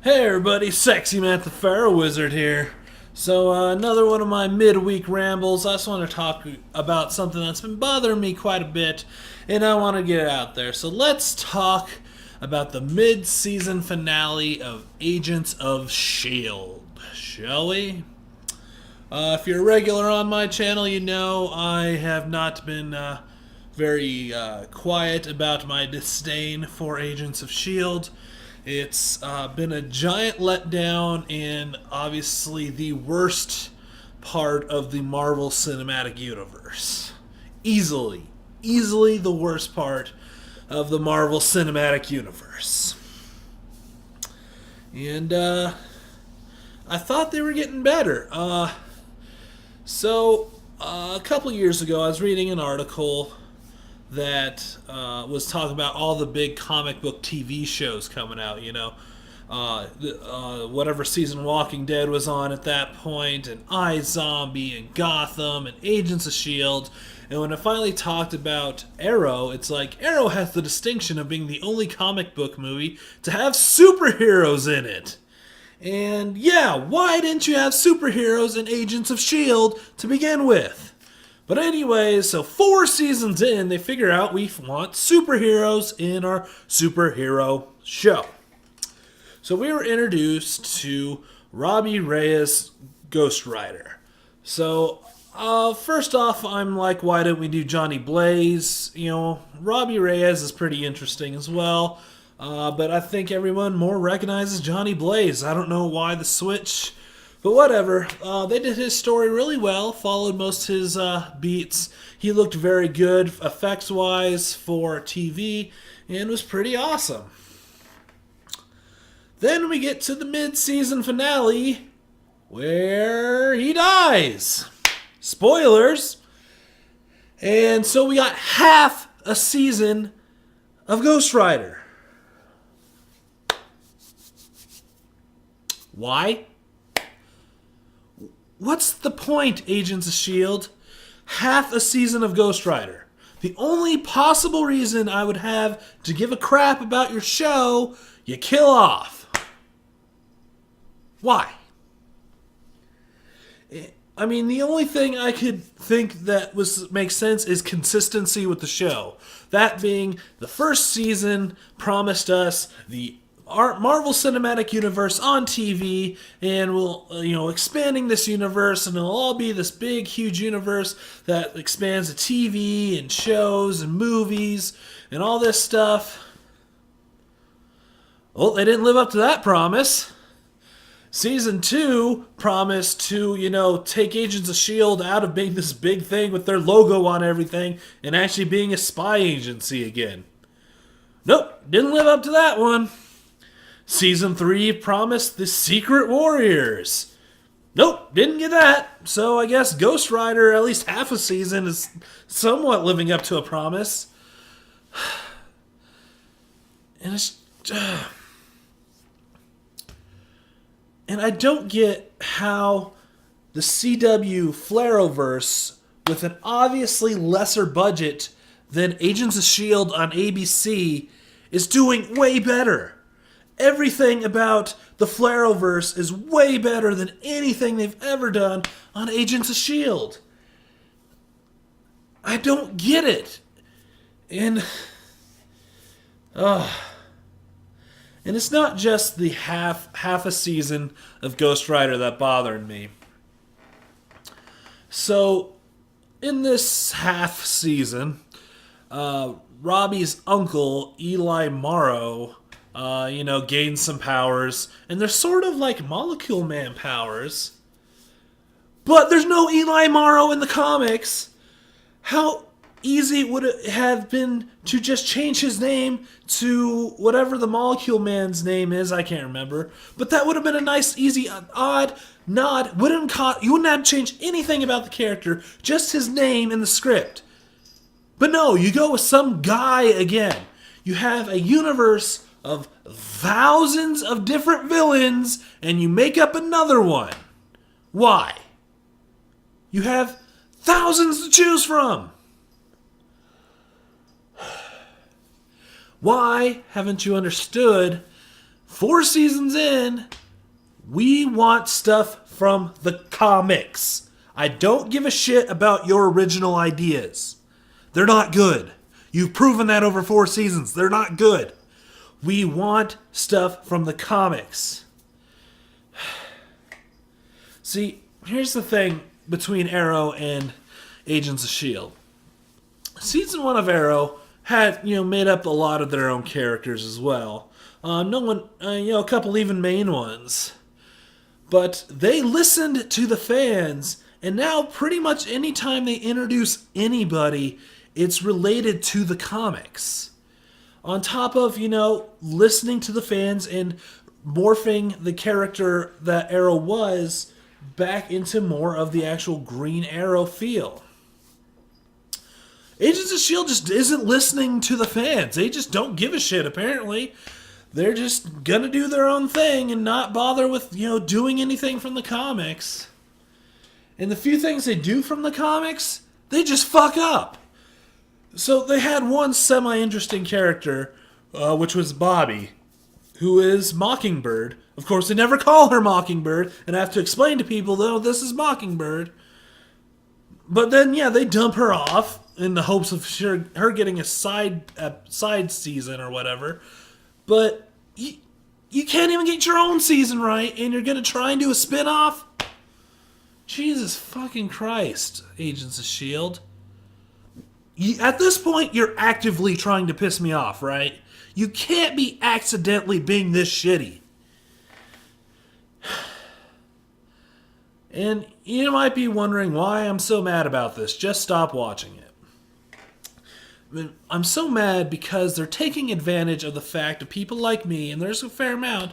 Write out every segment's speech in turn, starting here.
Hey everybody, Sexy Matt the Pharaoh Wizard here. So another one of my midweek rambles. I just want to talk about something that's been bothering me quite a bit, and I want to get it out there. So let's talk about the mid-season finale of Agents of S.H.I.E.L.D. Shall we? If you're a regular on my channel, you know I have not been very quiet about my disdain for Agents of S.H.I.E.L.D. It's been a giant letdown and obviously the worst part of the Marvel Cinematic Universe. Easily the worst part of the Marvel Cinematic Universe. And I thought they were getting better. A couple years ago, I was reading an article that was talking about all the big comic book TV shows coming out. Whatever season Walking Dead was on at that point, and iZombie, and Gotham, and Agents of S.H.I.E.L.D. And when I finally talked about Arrow, it's like Arrow has the distinction of being the only comic book movie to have superheroes in it. And yeah, why didn't you have superheroes in Agents of S.H.I.E.L.D. to begin with? But anyways, so 4 seasons in, they figure out we want superheroes in our superhero show. So we were introduced to Robbie Reyes' Ghost Rider. So first off, I'm like, why didn't we do Johnny Blaze? Robbie Reyes is pretty interesting as well. But I think everyone more recognizes Johnny Blaze. I don't know why the switch. But whatever, they did his story really well, followed most of his beats. He looked very good effects-wise for TV, and was pretty awesome. Then we get to the mid-season finale, where he dies. Spoilers! And so we got half a season of Ghost Rider. Why? What's the point, Agents of S.H.I.E.L.D.? Half a season of Ghost Rider. The only possible reason I would have to give a crap about your show, you kill off. Why? I mean, the only thing I could think that makes sense is consistency with the show. That being, the first season promised us the Marvel Cinematic Universe on TV, and we'll, expanding this universe, and it'll all be this big, huge universe that expands to TV and shows and movies and all this stuff. Well, they didn't live up to that promise. Season 2 promised to, take Agents of S.H.I.E.L.D. out of being this big thing with their logo on everything and actually being a spy agency again. Nope, didn't live up to that one. Season 3 promised the Secret Warriors. Nope, didn't get that. So I guess Ghost Rider, at least half a season, is somewhat living up to a promise. And it's... And I don't get how the CW Pharaohverse, with an obviously lesser budget than Agents of S.H.I.E.L.D. on ABC, is doing way better. Everything about the Pharaohverse is way better than anything they've ever done on Agents of S.H.I.E.L.D. I don't get it. And it's not just the half a season of Ghost Rider that bothered me. So, in this half season, Robbie's uncle, Eli Morrow, gains some powers, and they're sort of like Molecule Man powers. But there's no Eli Morrow in the comics. How easy would it have been to just change his name to whatever the Molecule Man's name is? I can't remember. But that would have been a nice, easy, odd nod. You wouldn't have changed anything about the character, just his name in the script. But no, you go with some guy again. You have a universe of thousands of different villains, and you make up another one. Why? You have thousands to choose from. Why haven't you understood 4 seasons in, we want stuff from the comics. I don't give a shit about your original ideas. They're not good. You've proven that over 4 seasons. They're not good. We want stuff from the comics. See, here's the thing between Arrow and Agents of S.H.I.E.L.D. Season 1 of Arrow had, made up a lot of their own characters as well. A couple even main ones. But they listened to the fans, and now pretty much anytime they introduce anybody, it's related to the comics. On top of, listening to the fans and morphing the character that Arrow was back into more of the actual Green Arrow feel. Agents of S.H.I.E.L.D. just isn't listening to the fans. They just don't give a shit, apparently. They're just gonna do their own thing and not bother with, doing anything from the comics. And the few things they do from the comics, they just fuck up. So they had one semi-interesting character, which was Bobby, who is Mockingbird. Of course, they never call her Mockingbird, and I have to explain to people, though, this is Mockingbird. But then, they dump her off in the hopes of her getting a side season or whatever. But you can't even get your own season right, and you're going to try and do a spin-off? Jesus fucking Christ, Agents of S.H.I.E.L.D. At this point, you're actively trying to piss me off, right? You can't be accidentally being this shitty. And you might be wondering why I'm so mad about this. Just stop watching it. I'm so mad because they're taking advantage of the fact of people like me, and there's a fair amount,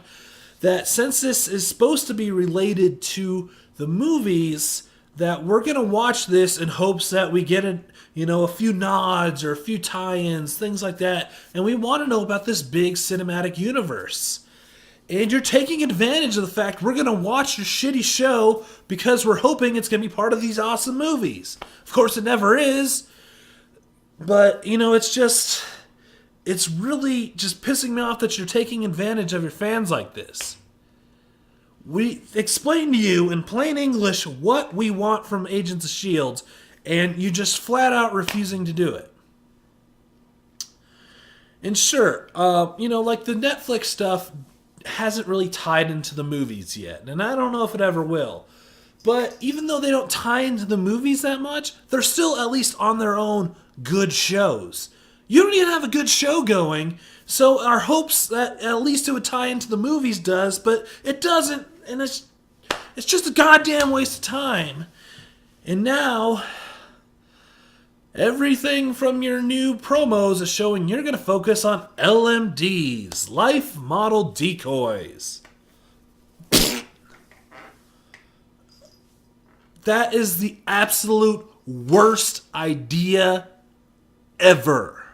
that since this is supposed to be related to the movies, that we're going to watch this in hopes that we get a few nods or a few tie-ins, things like that, and we want to know about this big cinematic universe. And you're taking advantage of the fact we're going to watch your shitty show because we're hoping it's going to be part of these awesome movies. Of course, it never is. But, it's really just pissing me off that you're taking advantage of your fans like this. We explain to you in plain English what we want from Agents of S.H.I.E.L.D., and you just flat out refusing to do it. And sure, like the Netflix stuff hasn't really tied into the movies yet, and I don't know if it ever will. But even though they don't tie into the movies that much, they're still at least on their own good shows. You don't even have a good show going, so our hopes that at least it would tie into the movies does, but it doesn't, and it's just a goddamn waste of time. And now, everything from your new promos is showing you're going to focus on LMDs, life model decoys. That is the absolute worst idea ever.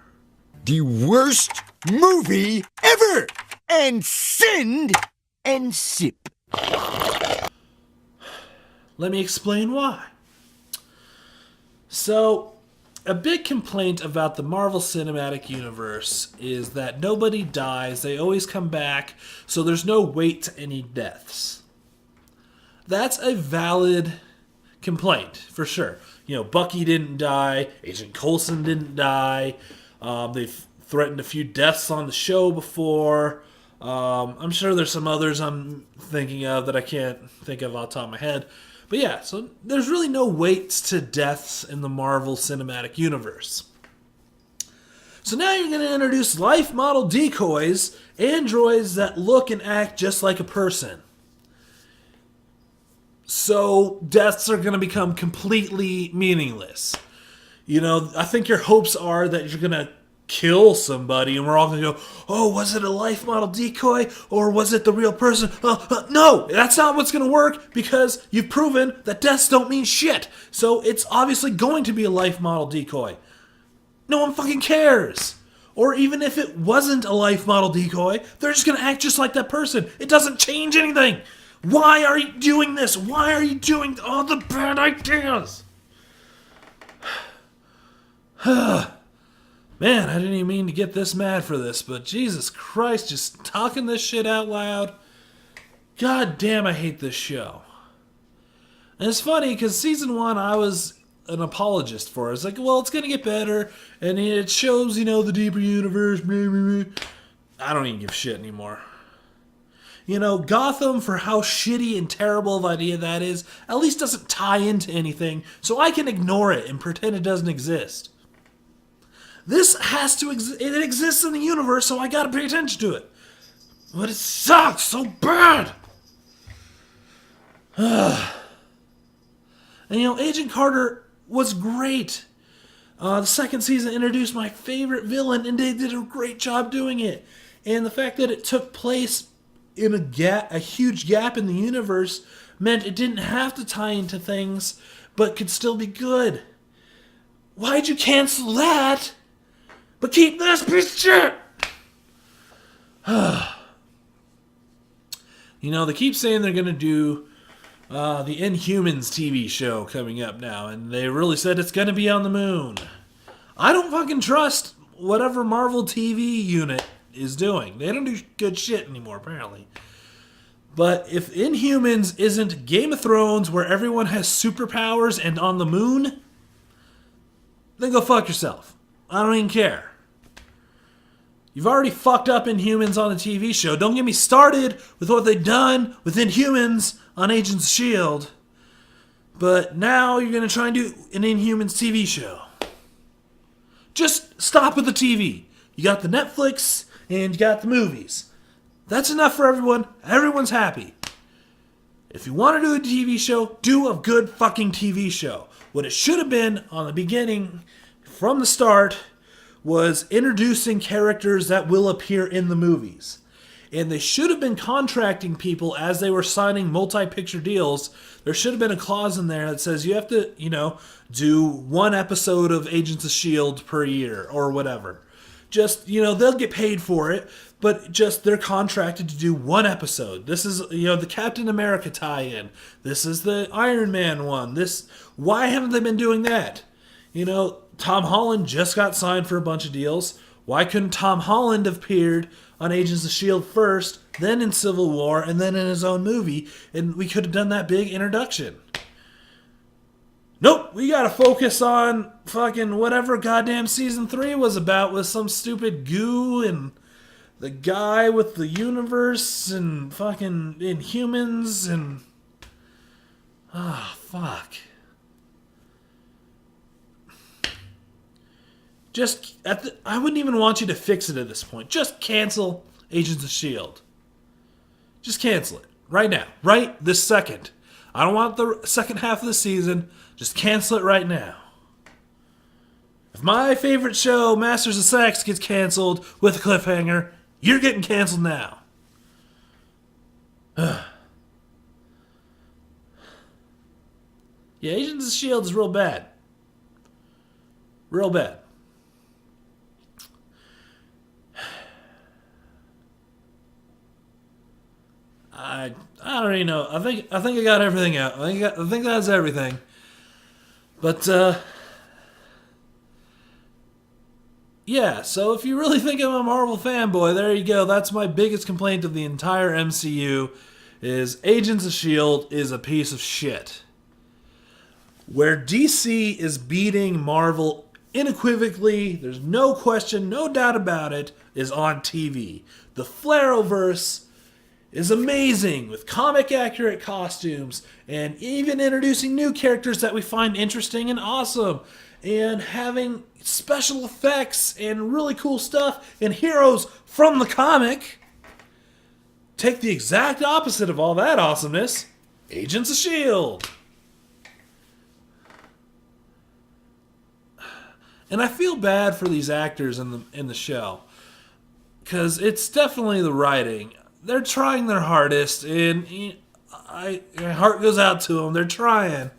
The worst movie ever! And send and sip. Let me explain why. So, a big complaint about the Marvel Cinematic Universe is that nobody dies, they always come back, so there's no weight to any deaths. That's a valid complaint, for sure. Bucky didn't die, Agent Coulson didn't die, they've threatened a few deaths on the show before. I'm sure there's some others I'm thinking of that I can't think of off the top of my head. But yeah, so there's really no weights to deaths in the Marvel Cinematic Universe. So now you're going to introduce life model decoys, androids that look and act just like a person. So deaths are going to become completely meaningless. I think your hopes are that you're going to kill somebody and we're all going to go, oh, was it a life model decoy or was it the real person? No, that's not what's going to work because you've proven that deaths don't mean shit. So it's obviously going to be a life model decoy. No one fucking cares. Or even if it wasn't a life model decoy, they're just going to act just like that person. It doesn't change anything. Why are you doing this? Why are you doing all the bad ideas? Man, I didn't even mean to get this mad for this, but Jesus Christ, just talking this shit out loud. God damn, I hate this show. And it's funny, because season 1, I was an apologist for it. It's like, well, it's going to get better, and it shows, the deeper universe. Blah, blah, blah. I don't even give a shit anymore. Gotham, for how shitty and terrible of an idea that is, at least doesn't tie into anything, so I can ignore it and pretend it doesn't exist. This has to exist. It exists in the universe, so I gotta pay attention to it. But it sucks so bad. And Agent Carter was great. The second season introduced my favorite villain, and they did a great job doing it. And the fact that it took place in a huge gap in the universe, meant it didn't have to tie into things, but could still be good. Why'd you cancel that? But keep this piece of shit! They keep saying they're going to do the Inhumans TV show coming up now, and they really said it's going to be on the moon. I don't fucking trust whatever Marvel TV unit is doing. They don't do good shit anymore, apparently. But if Inhumans isn't Game of Thrones, where everyone has superpowers and on the moon, then go fuck yourself. I don't even care. You've already fucked up Inhumans on the TV show. Don't get me started with what they've done with Inhumans on Agents of S.H.I.E.L.D. But now you're going to try and do an Inhumans TV show. Just stop with the TV. You got the Netflix and you got the movies. That's enough for everyone. Everyone's happy. If you want to do a TV show, do a good fucking TV show. What it should have been on the beginning, from the start, was introducing characters that will appear in the movies. And they should have been contracting people as they were signing multi-picture deals. There should have been a clause in there that says you have to, do one episode of Agents of S.H.I.E.L.D. per year or whatever. Just, they'll get paid for it, but just they're contracted to do one episode. This is, the Captain America tie-in. This is the Iron Man one. Why haven't they been doing that? Tom Holland just got signed for a bunch of deals. Why couldn't Tom Holland have appeared on Agents of S.H.I.E.L.D. first, then in Civil War, and then in his own movie, and we could have done that big introduction? Nope, we gotta focus on fucking whatever goddamn season 3 was about with some stupid goo and the guy with the universe and fucking Inhumans and... fuck. I wouldn't even want you to fix it at this point. Just cancel Agents of S.H.I.E.L.D. Just cancel it. Right now. Right this second. I don't want the second half of the season. Just cancel it right now. If my favorite show, Masters of Sex, gets canceled with a cliffhanger, you're getting canceled now. Yeah, Agents of S.H.I.E.L.D. is real bad. Real bad. I don't even know. I think I got everything out. I think that's everything. But yeah. So if you really think I'm a Marvel fanboy, there you go. That's my biggest complaint of the entire MCU: is Agents of S.H.I.E.L.D. is a piece of shit. Where DC is beating Marvel unequivocally, there's no question, no doubt about it, is on TV. The Pharaohverse is amazing, with comic-accurate costumes, and even introducing new characters that we find interesting and awesome, and having special effects and really cool stuff, and heroes from the comic. Take the exact opposite of all that awesomeness: Agents of S.H.I.E.L.D. And I feel bad for these actors in the show, because it's definitely the writing. They're trying their hardest, and my heart goes out to them. They're trying.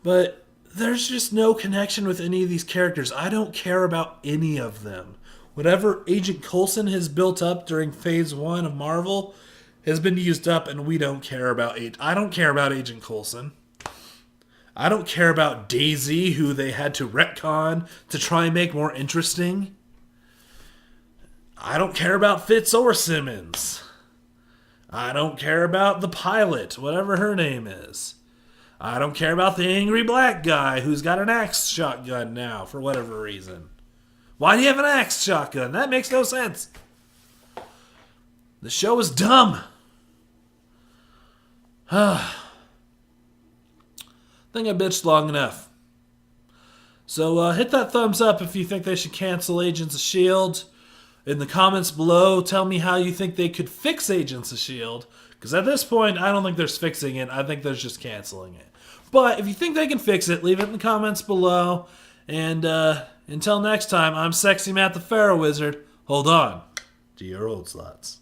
But there's just no connection with any of these characters. I don't care about any of them. Whatever Agent Coulson has built up during Phase 1 of Marvel has been used up, and we don't care about I don't care about Agent Coulson. I don't care about Daisy, who they had to retcon to try and make more interesting. I don't care about Fitz or Simmons. I don't care about the pilot, whatever her name is. I don't care about the angry black guy who's got an axe shotgun now for whatever reason. Why do you have an axe shotgun? That makes no sense. The show is dumb. I think I bitched long enough. So hit that thumbs up if you think they should cancel Agents of S.H.I.E.L.D. In the comments below, tell me how you think they could fix Agents of S.H.I.E.L.D. Because at this point, I don't think there's fixing it. I think there's just canceling it. But if you think they can fix it, leave it in the comments below. And until next time, I'm Sexy Matt the Pharaoh Wizard. Hold on to your old sluts.